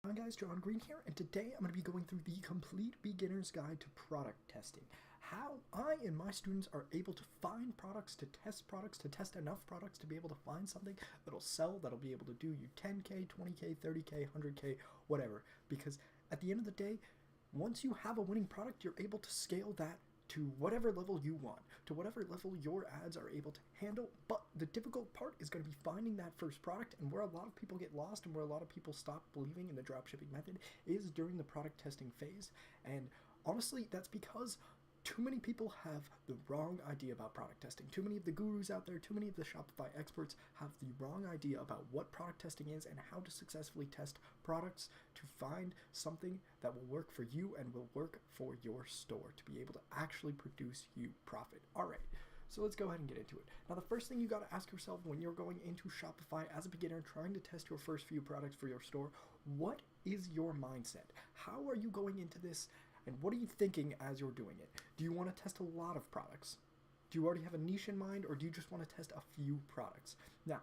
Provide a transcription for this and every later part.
Hi guys, John Green here, and today I'm going to be going through the complete beginner's guide to product testing. How I and my students are able to find products, to test enough products to be able to find something that'll sell, that'll be able to do you 10K, 20K, 30K, 100K, whatever. Because at the end of the day, once you have a winning product, you're able to scale that to whatever level you want, to whatever level your ads are able to handle. But the difficult part is going to be finding that first product, and where a lot of people get lost and where a lot of people stop believing in the dropshipping method is during the product testing phase. And honestly, that's because too many people have the wrong idea about product testing. Too many of the gurus out there, too many of the Shopify experts have the wrong idea about what product testing is and how to successfully test products to find something that will work for you and will work for your store to be able to actually produce you profit. All right. So let's go ahead and get into it. Now, the first thing you got to ask yourself when you're going into Shopify as a beginner trying to test your first few products for your store, what is your mindset? How are you going into this? And what are you thinking as you're doing it? Do you want to test a lot of products? Do you already have a niche in mind, or do you just want to test a few products? Now,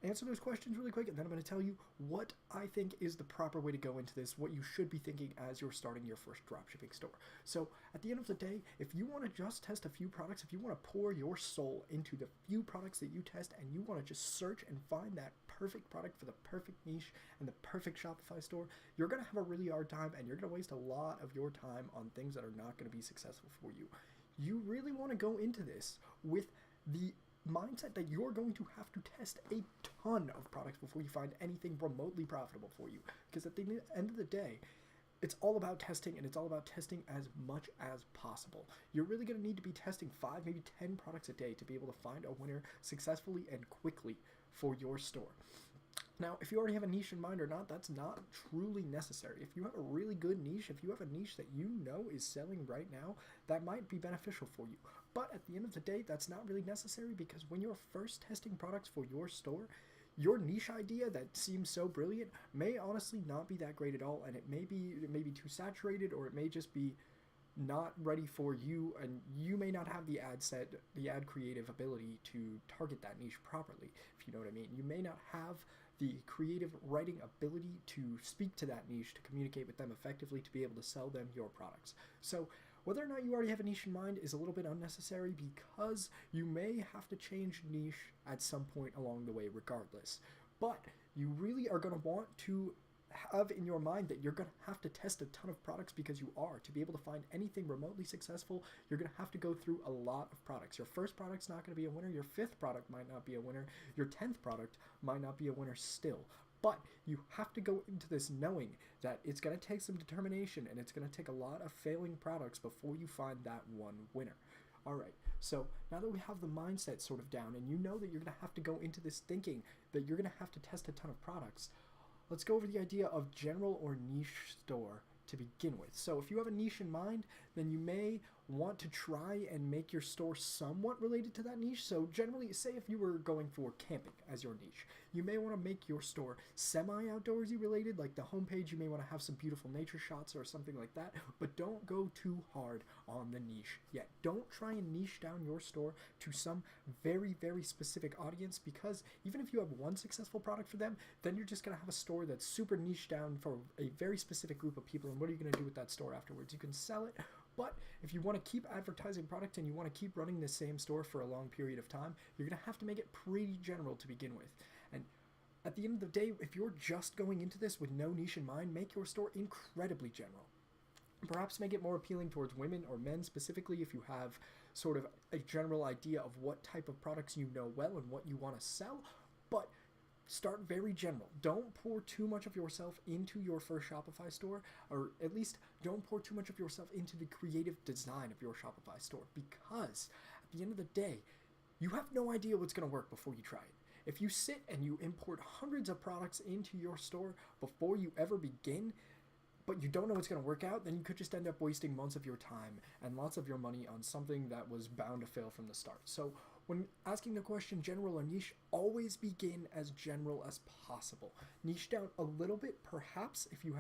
answer those questions really quick, and then I'm going to tell you what I think is the proper way to go into this, what you should be thinking as you're starting your first dropshipping store. So at the end of the day, if you want to just test a few products, if you want to pour your soul into the few products that you test, and you want to just search and find that perfect product for the perfect niche and the perfect Shopify store, you're going to have a really hard time, and you're going to waste a lot of your time on things that are not going to be successful for you. You really want to go into this with the mindset that you're going to have to test a ton of products before you find anything remotely profitable for you. Because at the end of the day, it's all about testing, and it's all about testing as much as possible. You're really going to need to be testing 5, maybe 10 products a day to be able to find a winner successfully and quickly for your store. Now, if you already have a niche in mind or not, that's not truly necessary. If you have a really good niche, if you have a niche that you know is selling right now, that might be beneficial for you. But at the end of the day, that's not really necessary, because when you're first testing products for your store, your niche idea that seems so brilliant may honestly not be that great at all, and it may be too saturated, or it may just be not ready for you, and you may not have the ad creative ability to target that niche properly, if you know what I mean. You may not have the creative writing ability to speak to that niche, to communicate with them effectively, to be able to sell them your products. So whether or not you already have a niche in mind is a little bit unnecessary, because you may have to change niche at some point along the way regardless. But you really are going to want to have in your mind that you're going to have to test a ton of products, because you are. To be able to find anything remotely successful, you're going to have to go through a lot of products. Your first product's not going to be a winner. Your 5th product might not be a winner. Your 10th product might not be a winner still. But you have to go into this knowing that it's going to take some determination, and it's going to take a lot of failing products before you find that one winner. All right, so now that we have the mindset sort of down, and you know that you're going to have to go into this thinking that you're going to have to test a ton of products, let's go over the idea of general or niche store to begin with. So if you have a niche in mind, then you may want to try and make your store somewhat related to that niche. So generally, say if you were going for camping as your niche, you may want to make your store semi-outdoorsy related. Like the homepage, you may want to have some beautiful nature shots or something like that, but don't go too hard on the niche yet. Don't try and niche down your store to some very, very specific audience, because even if you have one successful product for them, then you're just going to have a store that's super niche down for a very specific group of people. And what are you going to do with that store afterwards? You can sell it, but if you want to keep advertising product and you want to keep running the same store for a long period of time, you're going to have to make it pretty general to begin with. And at the end of the day, if you're just going into this with no niche in mind, make your store incredibly general. Perhaps make it more appealing towards women or men specifically, if you have sort of a general idea of what type of products you know well and what you want to sell. But start very general. Don't pour too much of yourself into your first Shopify store, or at least don't pour too much of yourself into the creative design of your Shopify store, because at the end of the day, you have no idea what's going to work before you try it. If you sit and you import hundreds of products into your store before you ever begin, but you don't know what's going to work out, then you could just end up wasting months of your time and lots of your money on something that was bound to fail from the start. So when asking the question general or niche, always begin as general as possible. Niche down a little bit, perhaps, if you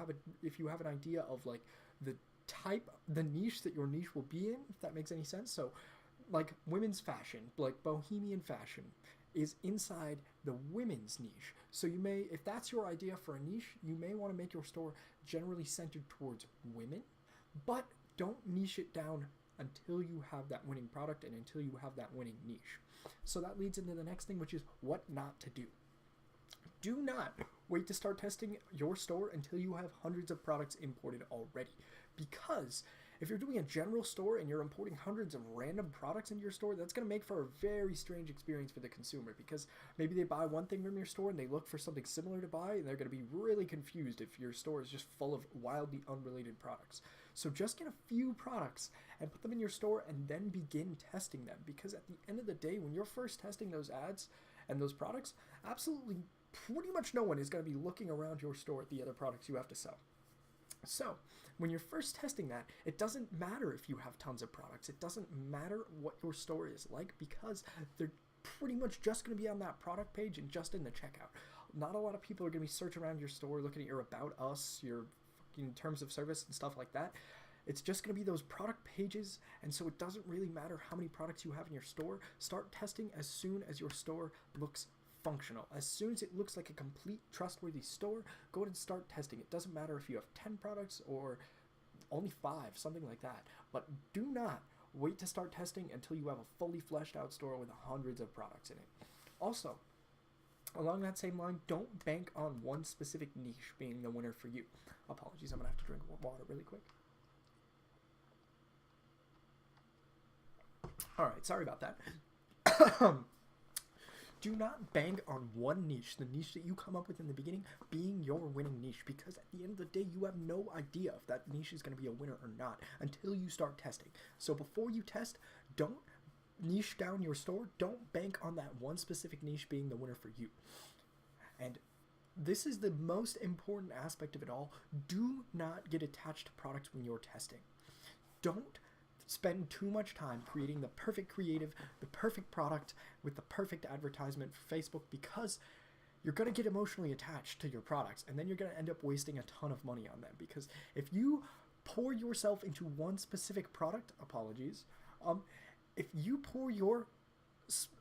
have an idea of like the niche that your niche will be in, if that makes any sense. So like women's fashion, like bohemian fashion, is inside the women's niche. So you may, if that's your idea for a niche, you may want to make your store generally centered towards women, but don't niche it down until you have that winning product and until you have that winning niche. So that leads into the next thing, which is what not to do. Do not wait to start testing your store until you have hundreds of products imported already. Because if you're doing a general store and you're importing hundreds of random products into your store, that's going to make for a very strange experience for the consumer, because maybe they buy one thing from your store and they look for something similar to buy, and they're going to be really confused if your store is just full of wildly unrelated products. So just get a few products and put them in your store and then begin testing them, because at the end of the day, when you're first testing those ads and those products, absolutely pretty much no one is going to be looking around your store at the other products you have to sell. So when you're first testing that, it doesn't matter if you have tons of products. It doesn't matter what your store is like, because they're pretty much just going to be on that product page and just in the checkout. Not a lot of people are going to be searching around your store, looking at your About Us, your terms of service and stuff like that. It's just going to be those product pages, and so it doesn't really matter how many products you have in your store. Start testing as soon as your store looks functional. As soon as it looks like a complete trustworthy store, go ahead and start testing. It doesn't matter if you have 10 products or only 5, something like that. But do not wait to start testing until you have a fully fleshed out store with hundreds of products in it. Also, along that same line, don't bank on one specific niche being the winner for you. Apologies, I'm going to have to drink water really quick. Alright, sorry about that. Do not bank on one niche, the niche that you come up with in the beginning, being your winning niche, because at the end of the day, you have no idea if that niche is going to be a winner or not until you start testing. So before you test, don't niche down your store. Don't bank on that one specific niche being the winner for you. And this is the most important aspect of it all. Do not get attached to products when you're testing. Don't spend too much time creating the perfect creative, the perfect product with the perfect advertisement for Facebook, because you're going to get emotionally attached to your products, and then you're going to end up wasting a ton of money on them. Because if you pour yourself into one specific product, if you pour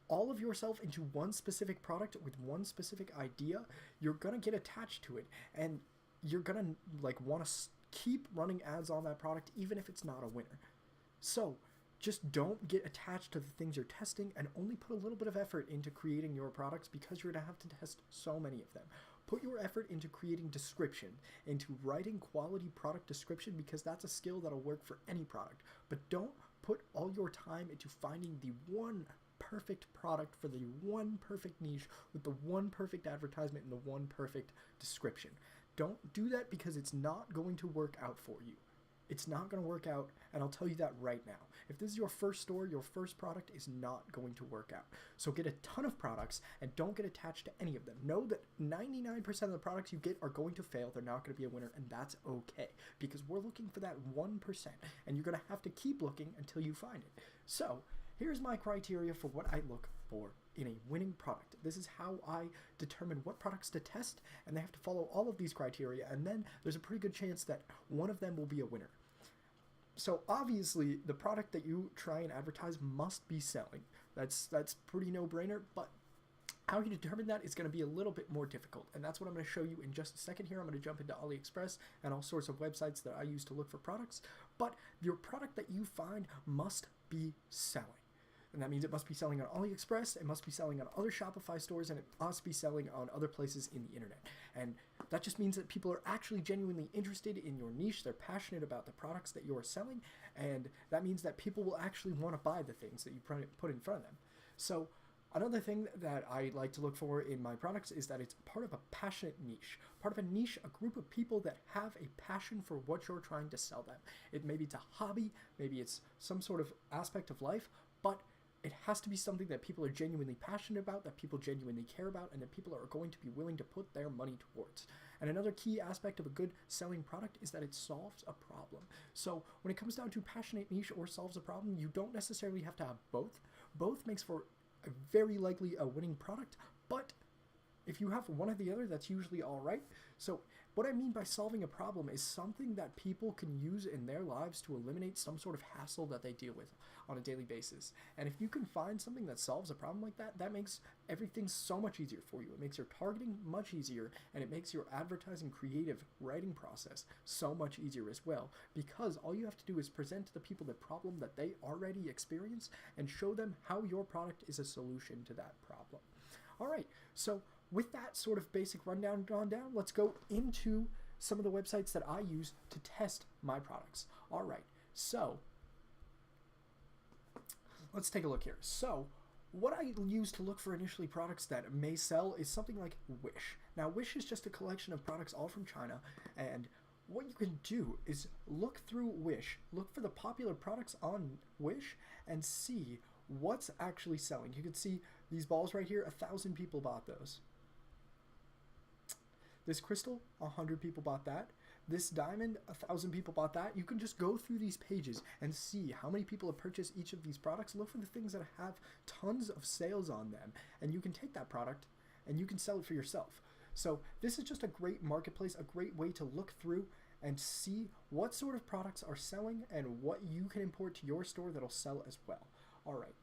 all of yourself into one specific product with one specific idea, you're going to get attached to it, and you're going to want to keep running ads on that product even if it's not a winner. So just don't get attached to the things you're testing, and only put a little bit of effort into creating your products, because you're going to have to test so many of them. Put your effort into creating description, into writing quality product description, because that's a skill that'll work for any product. But don't put all your time into finding the one perfect product for the one perfect niche with the one perfect advertisement and the one perfect description. Don't do that, because it's not going to work out for you. It's not going to work out, and I'll tell you that right now. If this is your first store, your first product is not going to work out. So get a ton of products and don't get attached to any of them. Know that 99% of the products you get are going to fail. They're not going to be a winner, and that's okay, because we're looking for that 1%, and you're going to have to keep looking until you find it. So here's my criteria for what I look for in a winning product. This is how I determine what products to test, and they have to follow all of these criteria, and then there's a pretty good chance that one of them will be a winner. So obviously, the product that you try and advertise must be selling. That's pretty no-brainer, but how you determine that is going to be a little bit more difficult, and that's what I'm going to show you in just a second here. I'm going to jump into AliExpress and all sorts of websites that I use to look for products, but your product that you find must be selling. And that means it must be selling on AliExpress, it must be selling on other Shopify stores, and it must be selling on other places in the internet. And that just means that people are actually genuinely interested in your niche. They're passionate about the products that you're selling, and that means that people will actually want to buy the things that you put in front of them. So another thing that I like to look for in my products is that it's part of a passionate niche. Part of a niche, a group of people that have a passion for what you're trying to sell them. Maybe it's a hobby, maybe it's some sort of aspect of life, but it has to be something that people are genuinely passionate about, that people genuinely care about, and that people are going to be willing to put their money towards. And another key aspect of a good selling product is that it solves a problem. So when it comes down to passionate niche or solves a problem, you don't necessarily have to have both. Both makes for a very likely a winning product, but if you have one or the other, that's usually all right. So what I mean by solving a problem is something that people can use in their lives to eliminate some sort of hassle that they deal with on a daily basis. And if you can find something that solves a problem like that, that makes everything so much easier for you. It makes your targeting much easier, and it makes your advertising creative writing process so much easier as well, because all you have to do is present to the people the problem that they already experience and show them how your product is a solution to that problem. All right, so with that sort of basic rundown drawn down, let's go into some of the websites that I use to test my products. All right, so let's take a look here. So what I use to look for initially products that may sell is something like Wish. Now, Wish is just a collection of products all from China, and what you can do is look through Wish, look for the popular products on Wish, and see what's actually selling. You can see these balls right here, 1,000 people bought those. This crystal, 100 people bought that. This diamond, 1,000 people bought that. You can just go through these pages and see how many people have purchased each of these products. Look for the things that have tons of sales on them, and you can take that product and you can sell it for yourself. So this is just a great marketplace, a great way to look through and see what sort of products are selling and what you can import to your store that'll sell as well. All right.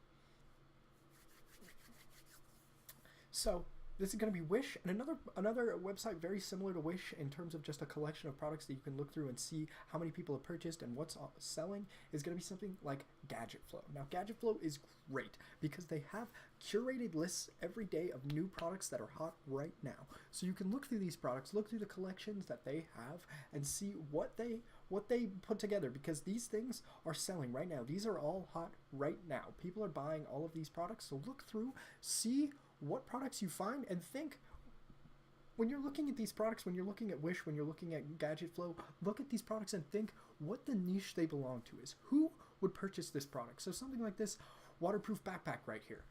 So this is going to be Wish, and another website very similar to Wish in terms of just a collection of products that you can look through and see how many people have purchased and what's selling is going to be something like Gadget Flow. Now, Gadget Flow is great because they have curated lists every day of new products that are hot right now. So you can look through these products, look through the collections that they have, and see what they put together, because these things are selling right now. These are all hot right now. People are buying all of these products. So look through, see what products you find, and think, when you're looking at these products, when you're looking at Wish, when you're looking at Gadget Flow, look at these products and think what the niche they belong to is. Who would purchase this product? So something like this waterproof backpack right here.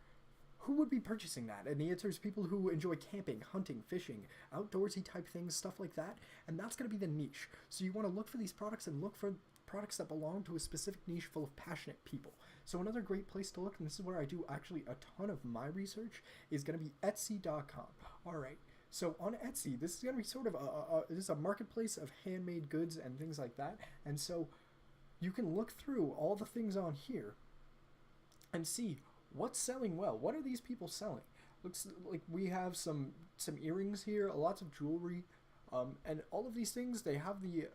Who would be purchasing that? And the answer is people who enjoy camping, hunting, fishing, outdoorsy type things, stuff like that. And that's going to be the niche. So you want to look for these products and look for products that belong to a specific niche full of passionate people. So another great place to look, and this is where I do actually a ton of my research, is going to be Etsy.com. All right. So on Etsy, this is going to be sort of this is a marketplace of handmade goods and things like that. And so you can look through all the things on here and see what's selling well. What are these people selling? Looks like we have some earrings here, lots of jewelry, and all of these things, they have the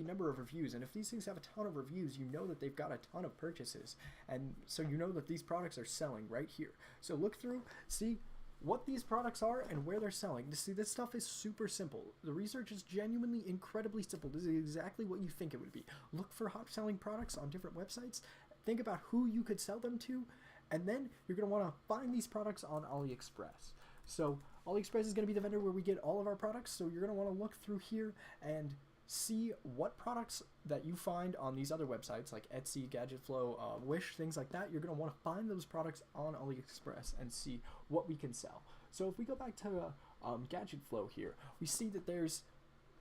number of reviews, and if these things have a ton of reviews, you know that they've got a ton of purchases, and so you know that these products are selling right here. So look through, see what these products are and where they're selling. See, this stuff is super simple. The research is genuinely incredibly simple. This is exactly what you think it would be. Look for hot selling products on different websites, think about who you could sell them to, and then you're going to want to find these products on AliExpress. So AliExpress is going to be the vendor where we get all of our products, so you're going to want to look through here and see what products that you find on these other websites like Etsy, Gadget Flow, Wish, things like that. You're going to want to find those products on AliExpress and see what we can sell. So if we go back to Gadget Flow here, we see that there's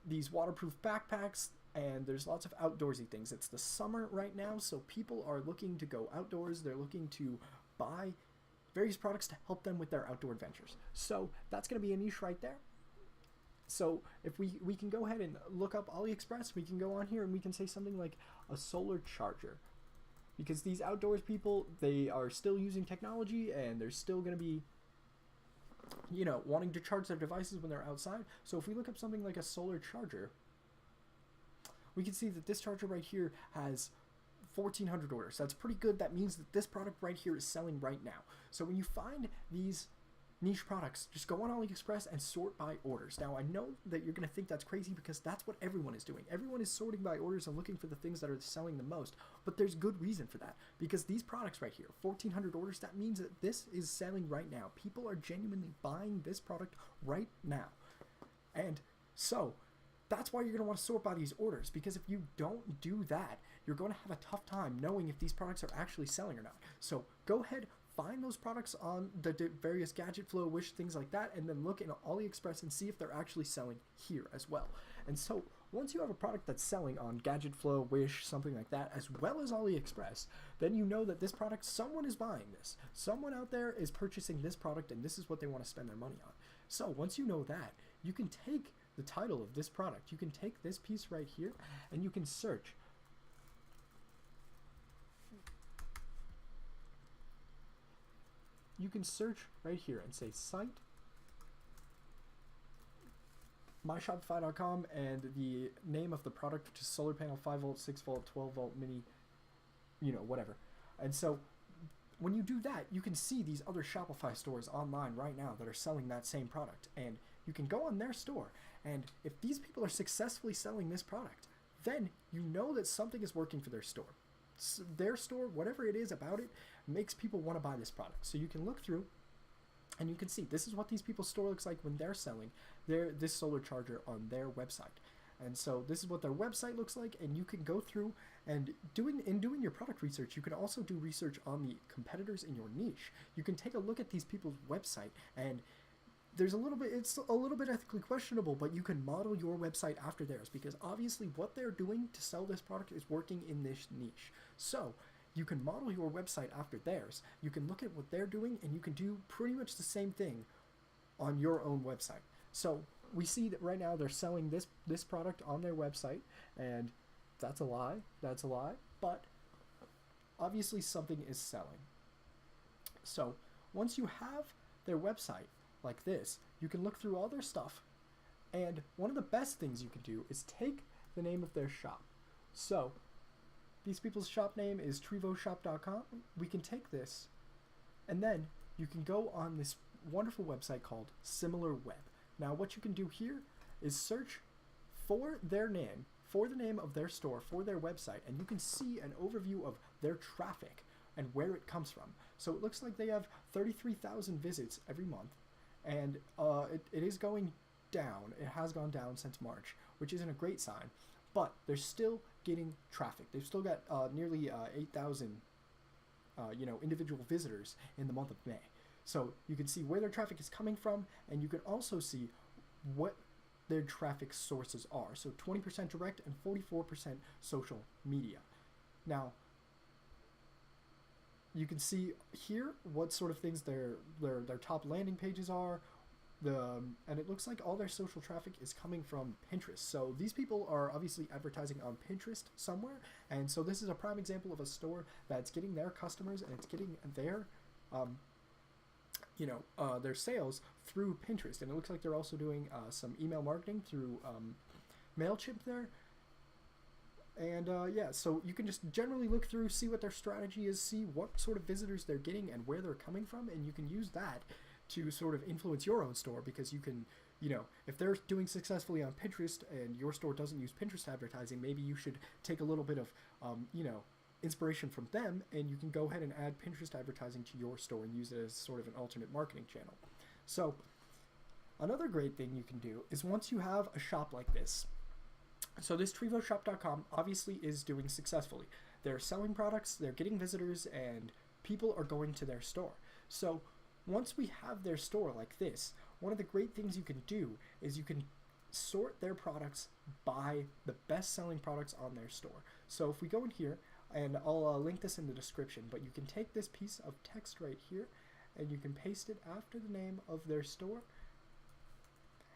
these waterproof backpacks, and there's lots of outdoorsy things. It's the summer right now, so people are looking to go outdoors. They're looking to buy various products to help them with their outdoor adventures. So that's going to be a niche right there. So if we can go ahead and look up AliExpress, we can go on here and we can say something like a solar charger. Because these outdoors people, they are still using technology, and they're still going to be, you know, wanting to charge their devices when they're outside. So if we look up something like a solar charger, we can see that this charger right here has 1,400 orders. That's pretty good. That means that this product right here is selling right now. So when you find these niche products, just go on AliExpress and sort by orders. Now, I know that you're going to think that's crazy because that's what everyone is doing. Everyone is sorting by orders and looking for the things that are selling the most, but there's good reason for that, because these products right here, 1,400 orders, that means that this is selling right now. People are genuinely buying this product right now. And so that's why you're going to want to sort by these orders, because if you don't do that, you're going to have a tough time knowing if these products are actually selling or not. So go ahead, find those products on the various Gadget Flow, Wish, things like that, and then look in AliExpress and see if they're actually selling here as well. And so once you have a product that's selling on Gadget Flow, Wish, something like that, as well as AliExpress, then you know that this product, someone is buying this. Someone out there is purchasing this product, and this is what they want to spend their money on. So once you know that, you can take the title of this product, you can take this piece right here, and you can search. You can search right here and say site myshopify.com and the name of the product, which is solar panel 5 volt, 6 volt, 12 volt mini, whatever. And so when you do that, you can see these other Shopify stores online right now that are selling that same product. And you can go on their store, and if these people are successfully selling this product, then you know that something is working for their store. Their store, whatever it is about it, makes people want to buy this product. So you can look through and you can see this is what these people's store looks like when they're selling this solar charger on their website. And so this is what their website looks like, and you can go through and doing your product research, you can also do research on the competitors in your niche. You can take a look at these people's website, and it's a little bit ethically questionable, but you can model your website after theirs, because obviously what they're doing to sell this product is working in this niche. So you can model your website after theirs. You can look at what they're doing, and you can do pretty much the same thing on your own website. So we see that right now they're selling this product on their website, and that's a lie. But obviously something is selling. So once you have their website like this, you can look through all their stuff, and one of the best things you can do is take the name of their shop. So these people's shop name is trevoshop.com. We can take this, and then you can go on this wonderful website called SimilarWeb. Now what you can do here is search for their name, for the name of their store, for their website, and you can see an overview of their traffic and where it comes from. So it looks like they have 33,000 visits every month, and it is going down. It has gone down since March, which isn't a great sign, but they're still getting traffic. They've still got nearly 8,000 individual visitors in the month of May. So you can see where their traffic is coming from, and you can also see what their traffic sources are. So 20% direct and 44% social media. Now, you can see here what sort of things their top landing pages are. And it looks like all their social traffic is coming from Pinterest. So these people are obviously advertising on Pinterest somewhere, and so this is a prime example of a store that's getting their customers, and it's getting their their sales through Pinterest. And it looks like they're also doing some email marketing through MailChimp there. And so you can just generally look through, see what their strategy is, see what sort of visitors they're getting and where they're coming from, and you can use that to sort of influence your own store, because you can, if they're doing successfully on Pinterest and your store doesn't use Pinterest advertising, maybe you should take a little bit of, inspiration from them, and you can go ahead and add Pinterest advertising to your store and use it as sort of an alternate marketing channel. So another great thing you can do is, once you have a shop like this, so this trevoshop.com obviously is doing successfully. They're selling products, they're getting visitors, and people are going to their store. So once we have their store like this, one of the great things you can do is you can sort their products by the best-selling products on their store. So if we go in here, and I'll link this in the description, but you can take this piece of text right here, and you can paste it after the name of their store,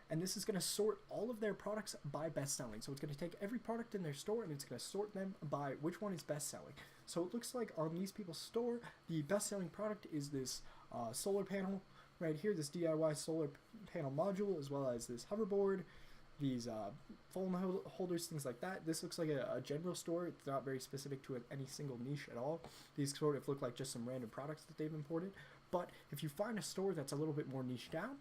and this is going to sort all of their products by best-selling. So it's going to take every product in their store, and it's going to sort them by which one is best-selling. So it looks like on these people's store, the best-selling product is this solar panel right here, this DIY solar panel module, as well as this hoverboard, these phone holders, things like that. This looks like a general store. It's not very specific to any single niche at all. These sort of look like just some random products that they've imported. But if you find a store that's a little bit more niche down,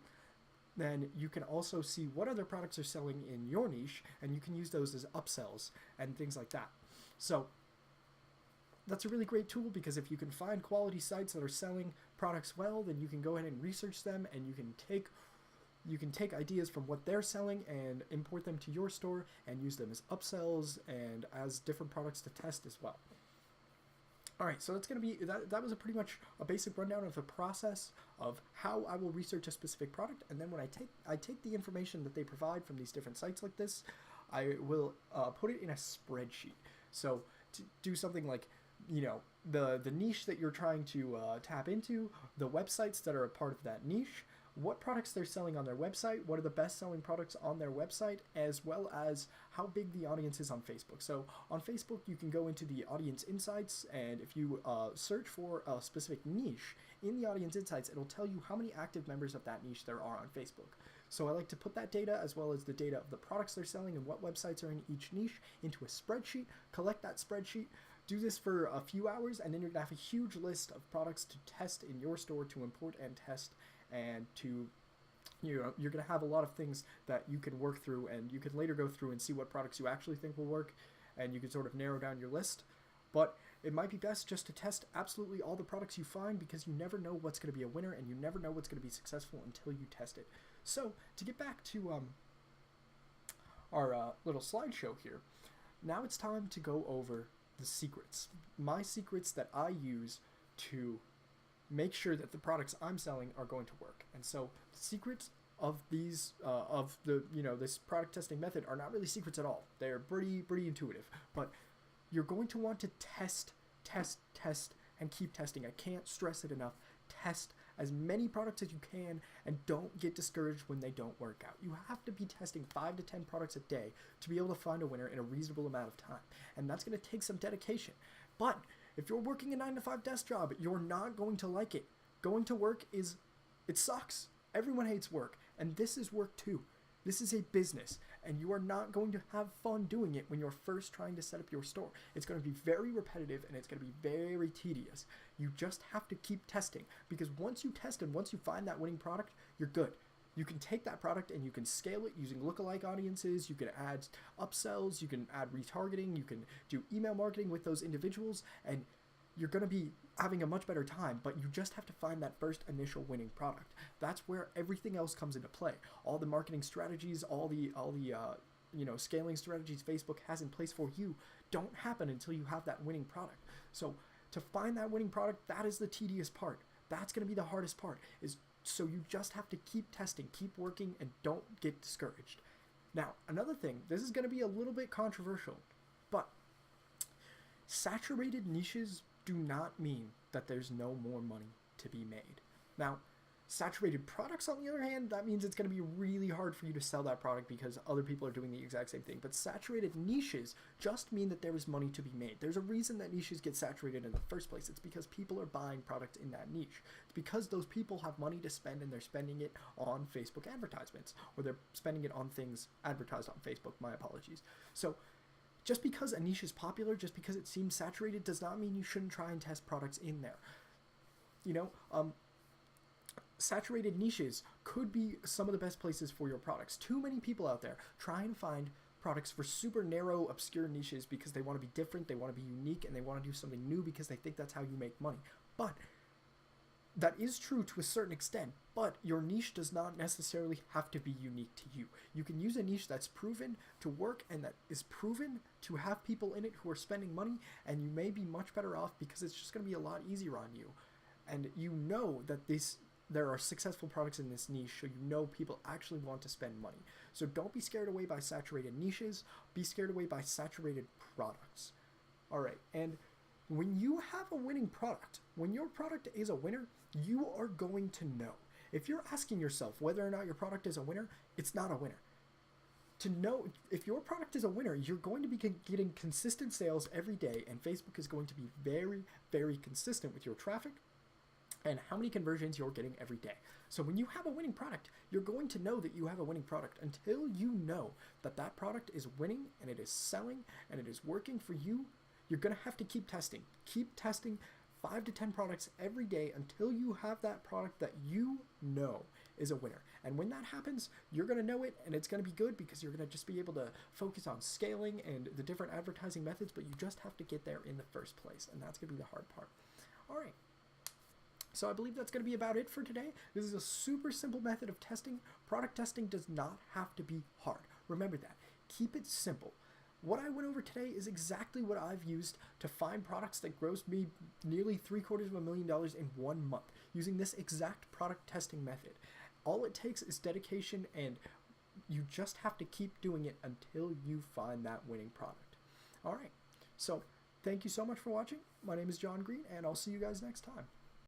then you can also see what other products are selling in your niche, and you can use those as upsells and things like that. So that's a really great tool, because if you can find quality sites that are selling products well, then you can go ahead and research them, and you can take ideas from what they're selling and import them to your store and use them as upsells and as different products to test as well. All right, so that's going to be that was pretty much a basic rundown of the process of how I will research a specific product, and then when I take the information that they provide from these different sites like this, I will put it in a spreadsheet. So to do something like, the niche that you're trying to tap into, the websites that are a part of that niche, what products they're selling on their website, what are the best selling products on their website, as well as how big the audience is on Facebook. So on Facebook, you can go into the audience insights, and if you search for a specific niche in the audience insights, it'll tell you how many active members of that niche there are on Facebook. So I like to put that data, as well as the data of the products they're selling and what websites are in each niche, into a spreadsheet, collect that spreadsheet, do this for a few hours, and then you're going to have a huge list of products to test in your store, to import and test, and to, you're going to have a lot of things that you can work through, and you can later go through and see what products you actually think will work, and you can sort of narrow down your list. But it might be best just to test absolutely all the products you find, because you never know what's going to be a winner, and you never know what's going to be successful until you test it. So to get back to our little slideshow here, now it's time to go over the secrets. My secrets that I use to make sure that the products I'm selling are going to work. And so the secrets of these this product testing method are not really secrets at all. They're pretty intuitive, but you're going to want to test, and keep testing. I can't stress it enough. Test as many products as you can, and don't get discouraged when they don't work out. You have to be testing 5 to 10 products a day to be able to find a winner in a reasonable amount of time. And that's going to take some dedication. But if you're working a 9-to-5 desk job, you're not going to like it. Going to work it sucks. Everyone hates work, and this is work too. This is a business, and you are not going to have fun doing it when you're first trying to set up your store. It's going to be very repetitive, and it's going to be very tedious. You just have to keep testing, because once you test and once you find that winning product, you're good. You can take that product and you can scale it using lookalike audiences. You can add upsells, you can add retargeting, you can do email marketing with those individuals, and you're going to be having a much better time. But you just have to find that first initial winning product. That's where everything else comes into play. All the marketing strategies, all the scaling strategies Facebook has in place for you don't happen until you have that winning product. So to find that winning product, that is the tedious part. That's going to be the hardest part. So you just have to keep testing, keep working, and don't get discouraged. Now, another thing, this is going to be a little bit controversial, but saturated niches do not mean that there's no more money to be made. Now, saturated products, on the other hand, that means it's going to be really hard for you to sell that product because other people are doing the exact same thing. But saturated niches just mean that there is money to be made. There's a reason that niches get saturated in the first place. It's because people are buying products in that niche. It's because those people have money to spend, and they're spending it on Facebook advertisements, or they're spending it on things advertised on Facebook. My apologies. So just because a niche is popular, just because it seems saturated, does not mean you shouldn't try and test products in there. Saturated niches could be some of the best places for your products. Too many people out there try and find products for super narrow, obscure niches because they want to be different, they want to be unique, and they want to do something new because they think that's how you make money. But that is true to a certain extent, but your niche does not necessarily have to be unique to you. You can use a niche that's proven to work and that is proven to have people in it who are spending money, and you may be much better off because it's just going to be a lot easier on you. And you know that there are successful products in this niche, so you know people actually want to spend money. So don't be scared away by saturated niches. Be scared away by saturated products. All right, and when you have a winning product, when your product is a winner, you are going to know. If you're asking yourself whether or not your product is a winner, it's not a winner. To know if your product is a winner, you're going to be getting consistent sales every day, and Facebook is going to be very, very consistent with your traffic and how many conversions you're getting every day. So when you have a winning product, you're going to know that you have a winning product until you know that that product is winning and it is selling and it is working for you. You're going to have to keep testing. Keep testing 5 to 10 products every day until you have that product that you know is a winner. And when that happens, you're going to know it, and it's going to be good because you're going to just be able to focus on scaling and the different advertising methods, but you just have to get there in the first place, and that's going to be the hard part. All right. So I believe that's going to be about it for today. This is a super simple method of testing. Product testing does not have to be hard. Remember that. Keep it simple. What I went over today is exactly what I've used to find products that grossed me nearly $750,000 in 1 month using this exact product testing method. All it takes is dedication, and you just have to keep doing it until you find that winning product. All right. So thank you so much for watching. My name is John Green, and I'll see you guys next time.